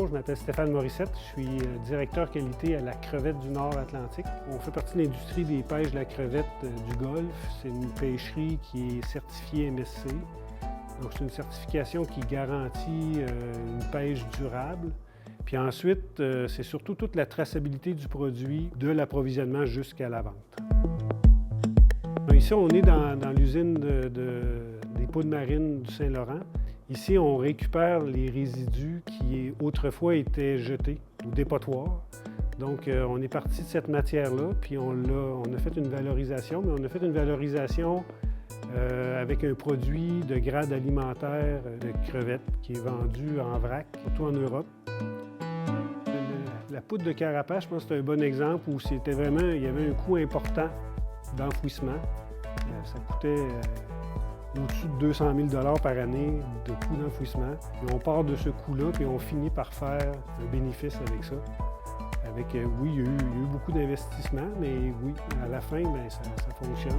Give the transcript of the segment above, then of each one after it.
Bonjour, je m'appelle Stéphane Morissette, je suis directeur qualité à la crevette du Nord Atlantique. On fait partie de l'industrie des pêches de la crevette du Golfe. C'est une pêcherie qui est certifiée MSC. Donc c'est une certification qui garantit une pêche durable. Puis ensuite, c'est surtout toute la traçabilité du produit, de l'approvisionnement jusqu'à la vente. Ici, on est dans l'usine des poudres marines du Saint-Laurent. Ici, on récupère les résidus qui autrefois étaient jetés au dépotoir. Donc, on est parti de cette matière-là, puis on a fait une valorisation, mais on a fait une valorisation avec un produit de grade alimentaire de crevettes qui est vendu en vrac, surtout en Europe. La poudre de carapace, je pense que c'est un bon exemple où il y avait un coût important d'enfouissement. Ça coûtait au-dessus de 200 000 par année de coût d'enfouissement. Et on part de ce coût-là, puis on finit par faire un bénéfice avec ça. Oui, il y a eu beaucoup d'investissements, mais oui, à la fin, bien, ça fonctionne.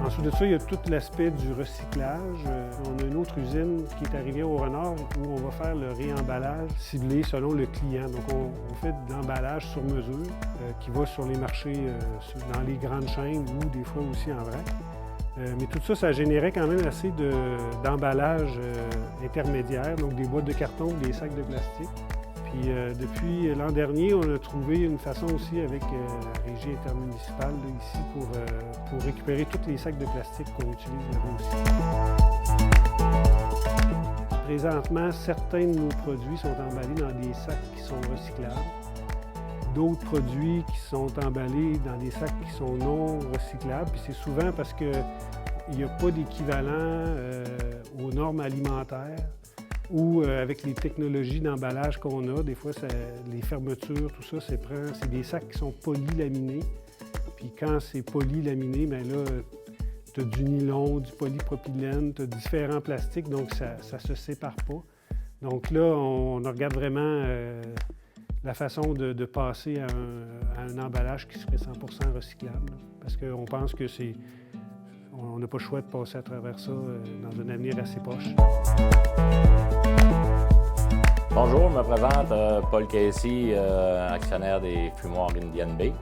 Ensuite de ça, il y a tout l'aspect du recyclage. On a une autre usine qui est à Rivière-au-Renard où on va faire le réemballage ciblé selon le client. Donc, on fait de l'emballage sur mesure qui va sur les marchés, dans les grandes chaînes ou des fois aussi en vrac. Mais tout ça, ça générait quand même assez d'emballage intermédiaire, donc des boîtes de carton ou des sacs de plastique. Puis depuis l'an dernier, on a trouvé une façon aussi avec la régie intermunicipale là, ici pour récupérer tous les sacs de plastique qu'on utilise là-bas aussi. Présentement, certains de nos produits sont emballés dans des sacs qui sont recyclables. D'autres produits qui sont emballés dans des sacs qui sont non recyclables. Puis c'est souvent parce qu'il n'y a pas d'équivalent aux normes alimentaires. Ou avec les technologies d'emballage qu'on a, des fois, les fermetures, tout ça, c'est des sacs qui sont polylaminés. Puis quand c'est polylaminé, bien là, tu as du nylon, du polypropylène, tu as différents plastiques, donc ça ne se sépare pas. Donc là, on regarde vraiment la façon de passer à un emballage qui serait 100% recyclable. Parce qu'on pense que on n'a pas le choix de passer à travers ça dans un avenir assez proche. Bonjour, je me présente Paul Casey, actionnaire des fumoirs Indian Bay.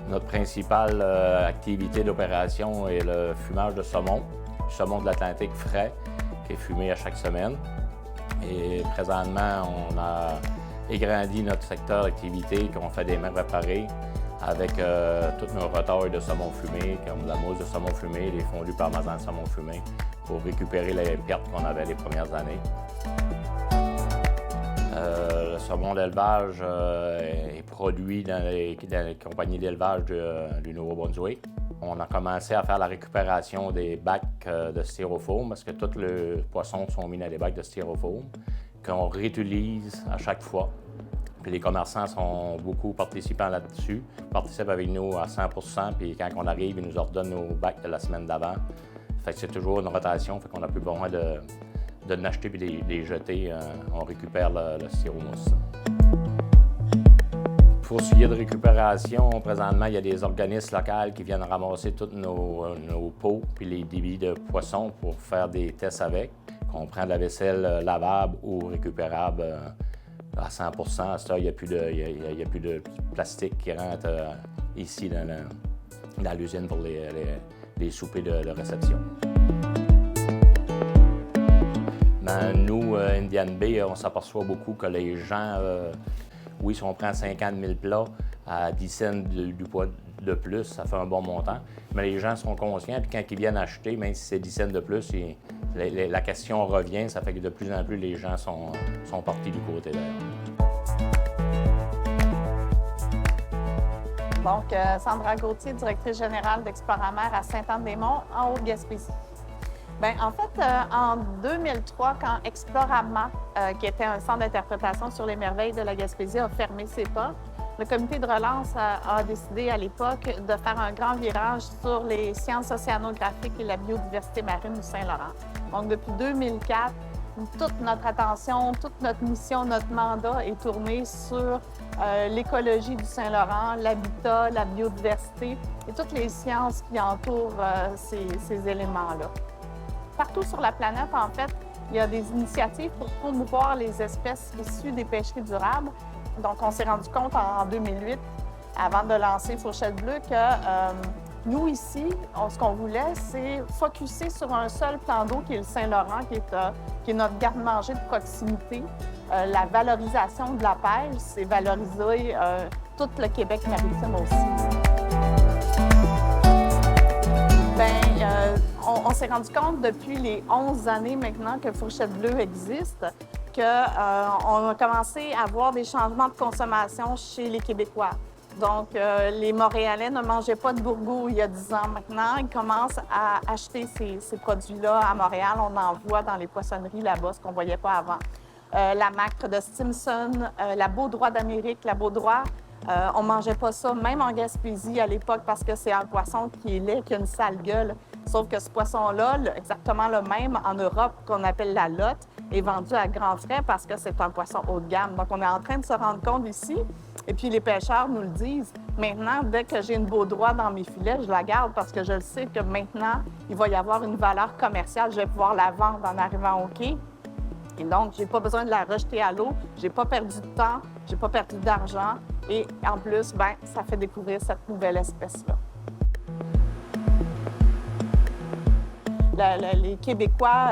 Notre principale activité d'opération est le fumage de saumon, du saumon de l'Atlantique frais, qui est fumé à chaque semaine. Et présentement, on a agrandi notre secteur d'activité, qu'on fait des mets réparés, avec tous nos retails de saumon fumé, comme la mousse de saumon fumé, les fondus parmesan de saumon fumé, pour récupérer les pertes qu'on avait les premières années. Le saumon d'élevage est produit dans les compagnies d'élevage du Nouveau-Brunswick. On a commencé à faire la récupération des bacs de styrofoam, parce que tous les poissons sont mis dans des bacs de styrofoam, qu'on réutilise à chaque fois. Puis les commerçants sont beaucoup participants là-dessus, participent avec nous à 100%, puis quand on arrive, ils nous ordonnent nos bacs de la semaine d'avant. Fait que c'est toujours une rotation, fait qu'on n'a plus besoin de l'acheter et de les jeter. On récupère le styromousse. Pour ce qui est de récupération, présentement, il y a des organismes locaux qui viennent ramasser tous nos pots puis les débits de poissons pour faire des tests avec. On prend de la vaisselle lavable ou récupérable à 100%. À ce temps, il n'y a plus de plastique qui rentre ici dans l'usine pour les soupers de réception. Nous, Indian Bay, on s'aperçoit beaucoup que les gens, oui, si on prend 50 000 plats à 10 cents du poids de plus, ça fait un bon montant. Mais les gens sont conscients, puis quand ils viennent acheter, même si c'est 10 cents de plus, la question revient, ça fait que de plus en plus les gens sont partis du côté d'ailleurs. Donc, Sandra Gauthier, directrice générale d'Exploramer à Sainte-Anne-des-Monts, en Haute-Gaspésie. Bien, en fait, en 2003, quand Explorama, qui était un centre d'interprétation sur les merveilles de la Gaspésie, a fermé ses portes, le comité de relance a décidé à l'époque de faire un grand virage sur les sciences océanographiques et la biodiversité marine du Saint-Laurent. Donc, depuis 2004, toute notre attention, toute notre mission, notre mandat est tourné sur l'écologie du Saint-Laurent, l'habitat, la biodiversité et toutes les sciences qui entourent ces éléments-là. Partout sur la planète, en fait, il y a des initiatives pour promouvoir les espèces issues des pêcheries durables. Donc, on s'est rendu compte en 2008, avant de lancer Fourchette Bleue, que nous, ici, ce qu'on voulait, c'est focusser sur un seul plan d'eau qui est le Saint-Laurent, qui est notre garde-manger de proximité. La valorisation de la pêche, c'est valoriser tout le Québec maritime aussi. On s'est rendu compte depuis les 11 années maintenant que Fourchette Bleue existe, qu'on a commencé à voir des changements de consommation chez les Québécois. Donc, les Montréalais ne mangeaient pas de bourgou il y a 10 ans. Maintenant, ils commencent à acheter ces produits-là à Montréal. On en voit dans les poissonneries là-bas, ce qu'on ne voyait pas avant. La macre de Stimson, la Beaudroit d'Amérique, la Beaudroit, on ne mangeait pas ça, même en Gaspésie à l'époque, parce que c'est un poisson qui est laid, qui a une sale gueule. Sauf que ce poisson-là, exactement le même en Europe, qu'on appelle la lotte, est vendu à grands frais parce que c'est un poisson haut de gamme. Donc, on est en train de se rendre compte ici, et puis les pêcheurs nous le disent. Maintenant, dès que j'ai une Beaudroit dans mes filets, je la garde parce que je le sais que maintenant, il va y avoir une valeur commerciale. Je vais pouvoir la vendre en arrivant au quai. Et donc, je n'ai pas besoin de la rejeter à l'eau. Je n'ai pas perdu de temps, je n'ai pas perdu d'argent. Et en plus, bien, ça fait découvrir cette nouvelle espèce-là. Les Québécois,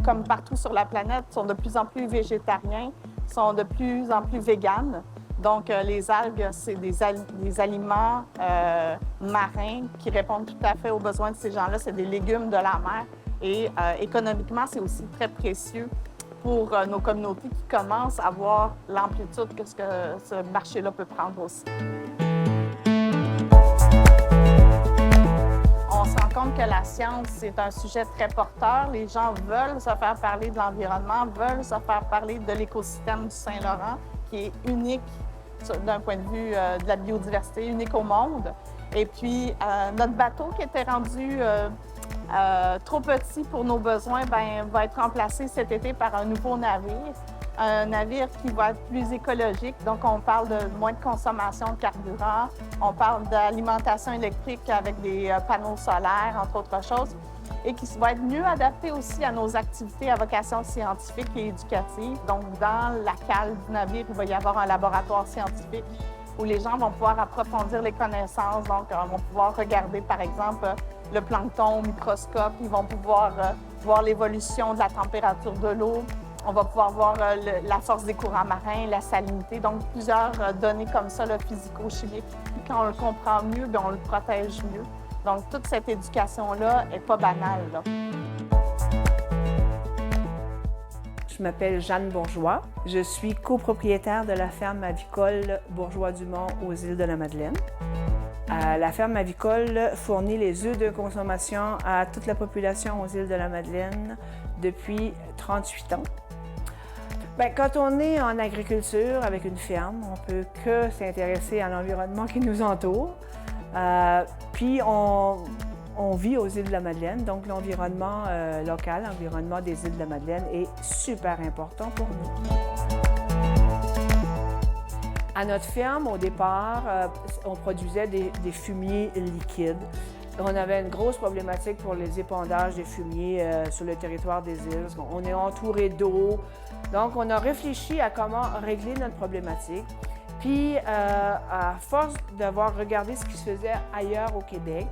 comme partout sur la planète, sont de plus en plus végétariens, sont de plus en plus véganes. Donc, les algues, c'est des aliments marins qui répondent tout à fait aux besoins de ces gens-là. C'est des légumes de la mer. Et économiquement, c'est aussi très précieux pour nos communautés qui commencent à voir l'amplitude que ce marché-là peut prendre aussi. On se rend compte que la science, c'est un sujet très porteur. Les gens veulent se faire parler de l'environnement, veulent se faire parler de l'écosystème du Saint-Laurent, qui est unique d'un point de vue de la biodiversité, unique au monde. Et puis, notre bateau qui était rendu trop petit pour nos besoins, bien, va être remplacé cet été par un nouveau navire qui va être plus écologique. Donc, on parle de moins de consommation de carburant, on parle d'alimentation électrique avec des panneaux solaires, entre autres choses, et qui va être mieux adapté aussi à nos activités à vocation scientifique et éducative. Donc, dans la cale du navire, il va y avoir un laboratoire scientifique où les gens vont pouvoir approfondir les connaissances. Donc, vont pouvoir regarder, par exemple, le plancton au microscope. Ils vont pouvoir voir l'évolution de la température de l'eau. On va pouvoir voir la force des courants marins, la salinité. Donc, plusieurs données comme ça, physico-chimiques. Quand on le comprend mieux, bien, on le protège mieux. Donc, toute cette éducation-là n'est pas banale, là. Je m'appelle Jeanne Bourgeois. Je suis copropriétaire de la ferme avicole Bourgeois-Dumont aux îles de la Madeleine. La ferme avicole fournit les œufs de consommation à toute la population aux îles de la Madeleine depuis 38 ans. Bien, quand on est en agriculture avec une ferme, on ne peut que s'intéresser à l'environnement qui nous entoure. Puis on vit aux îles de la Madeleine, donc l'environnement local, l'environnement des îles de la Madeleine est super important pour nous. À notre ferme, au départ, on produisait des fumiers liquides. On avait une grosse problématique pour les épandages des fumiers sur le territoire des îles. On est entouré d'eau. Donc, on a réfléchi à comment régler notre problématique. Puis, à force d'avoir regardé ce qui se faisait ailleurs au Québec,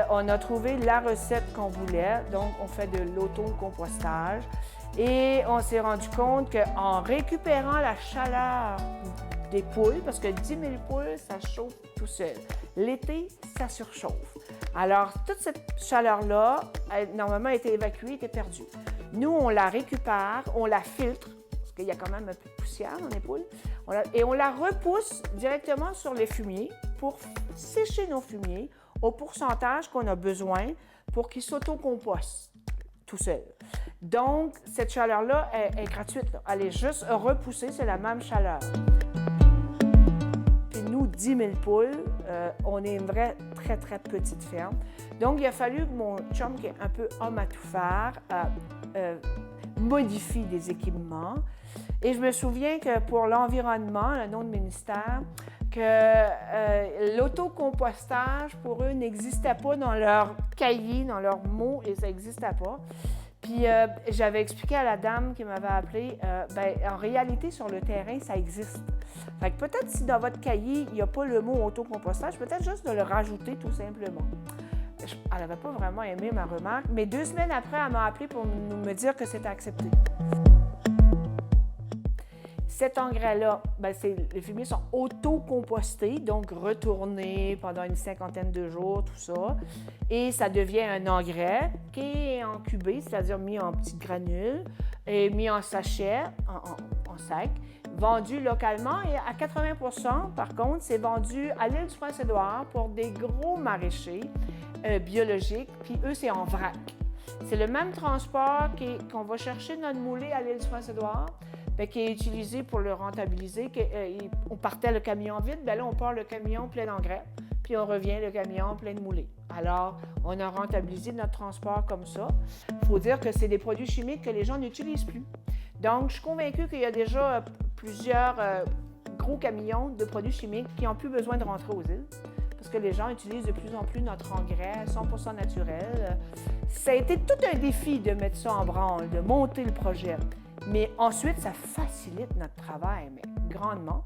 on a trouvé la recette qu'on voulait. Donc, on fait de l'autocompostage. Et on s'est rendu compte qu'en récupérant la chaleur des poules, parce que 10 000 poules, ça chauffe tout seul. L'été, ça surchauffe. Alors, toute cette chaleur-là, normalement, était évacuée, était perdue. Nous, on la récupère, on la filtre, parce qu'il y a quand même un peu de poussière dans les poules, et on la repousse directement sur les fumiers pour sécher nos fumiers au pourcentage qu'on a besoin pour qu'ils s'autocompostent tout seul. Donc, cette chaleur-là est gratuite. Là. Elle est juste repoussée, c'est la même chaleur. Puis nous, 10 000 poules, on est une vraie très, très petite ferme. Donc, il a fallu que mon chum, qui est un peu homme à tout faire, modifie des équipements. Et je me souviens que pour l'environnement, le nom de ministère, que l'autocompostage, pour eux, n'existait pas dans leur cahier, dans leurs mots, et ça n'existait pas. Puis j'avais expliqué à la dame qui m'avait appelé, en réalité, sur le terrain, ça existe. Fait que peut-être si dans votre cahier, il n'y a pas le mot autocompostage, peut-être juste de le rajouter tout simplement. Elle n'avait pas vraiment aimé ma remarque, mais 2 semaines après, elle m'a appelé pour me dire que c'était accepté. Cet engrais-là, les fumiers sont autocompostés, donc retournés pendant une 50aine de jours, tout ça. Et ça devient un engrais qui est incubé, c'est-à-dire mis en petites granules, et mis en sachet, en sac, vendu localement. Et à 80 par contre, c'est vendu à l'île du Prince-Édouard pour des gros maraîchers biologiques, puis eux, c'est en vrac. C'est le même transport qu'on va chercher notre moulé à l'île du Prince-Édouard, qui est utilisé pour le rentabiliser. On partait le camion vide, là, on part le camion plein d'engrais, puis on revient le camion plein de moulés. Alors, on a rentabilisé notre transport comme ça. Il faut dire que c'est des produits chimiques que les gens n'utilisent plus. Donc, je suis convaincue qu'il y a déjà plusieurs gros camions de produits chimiques qui n'ont plus besoin de rentrer aux îles, parce que les gens utilisent de plus en plus notre engrais 100% naturel. Ça a été tout un défi de mettre ça en branle, de monter le projet. Mais ensuite, ça facilite notre travail, mais grandement.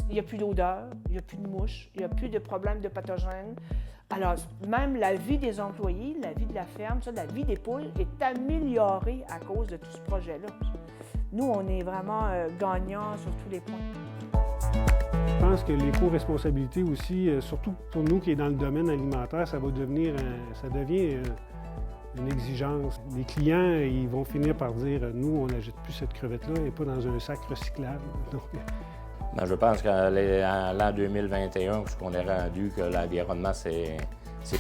Il n'y a plus d'odeur, il n'y a plus de mouches, il n'y a plus de problèmes de pathogènes. Alors, même la vie des employés, la vie de la ferme, la vie des poules est améliorée à cause de tout ce projet-là. Nous, on est vraiment gagnants sur tous les points. Je pense que l'éco-responsabilité aussi, surtout pour nous qui est dans le domaine alimentaire, ça devient une exigence. Les clients, ils vont finir par dire « Nous, on n'achète plus cette crevette-là, elle n'est pas dans un sac recyclable. » Donc, je pense qu'en l'an 2021, ce qu'on est rendu, que l'environnement, c'est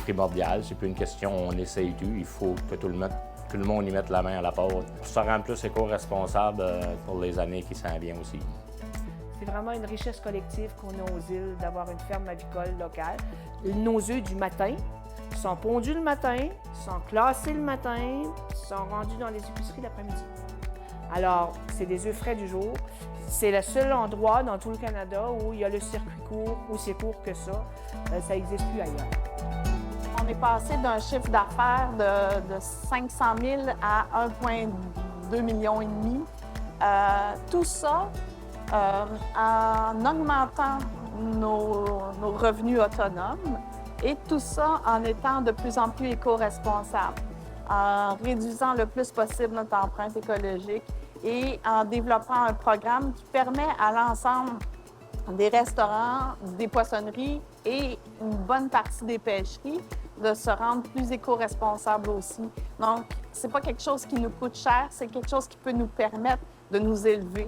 primordial. C'est plus une question on essaye tout. Il faut que tout le monde y mette la main à la pâte pour se rendre plus éco-responsable pour les années qui s'en viennent aussi. C'est vraiment une richesse collective qu'on a aux îles d'avoir une ferme avicole locale. Nos œufs du matin sont pondus le matin, sont classés le matin, sont rendus dans les épiceries l'après-midi. Alors, c'est des œufs frais du jour. C'est le seul endroit dans tout le Canada où il y a le circuit court, aussi court que ça. Ça n'existe plus ailleurs. On est passé d'un chiffre d'affaires de 500 000 à 1,2 million et demi. Tout ça en augmentant nos revenus autonomes et tout ça en étant de plus en plus éco-responsable, en réduisant le plus possible notre empreinte écologique et en développant un programme qui permet à l'ensemble des restaurants, des poissonneries et une bonne partie des pêcheries de se rendre plus éco-responsables aussi. Donc, c'est pas quelque chose qui nous coûte cher, c'est quelque chose qui peut nous permettre de nous élever.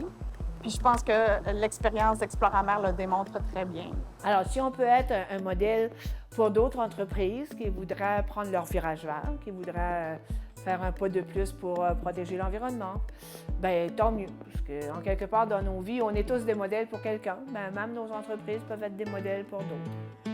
Puis je pense que l'expérience d'Exploramer le démontre très bien. Alors, si on peut être un modèle pour d'autres entreprises qui voudraient prendre leur virage vert, qui voudraient faire un pas de plus pour protéger l'environnement, bien, tant mieux. Parce qu'en quelque part, dans nos vies, on est tous des modèles pour quelqu'un. Bien, même nos entreprises peuvent être des modèles pour d'autres.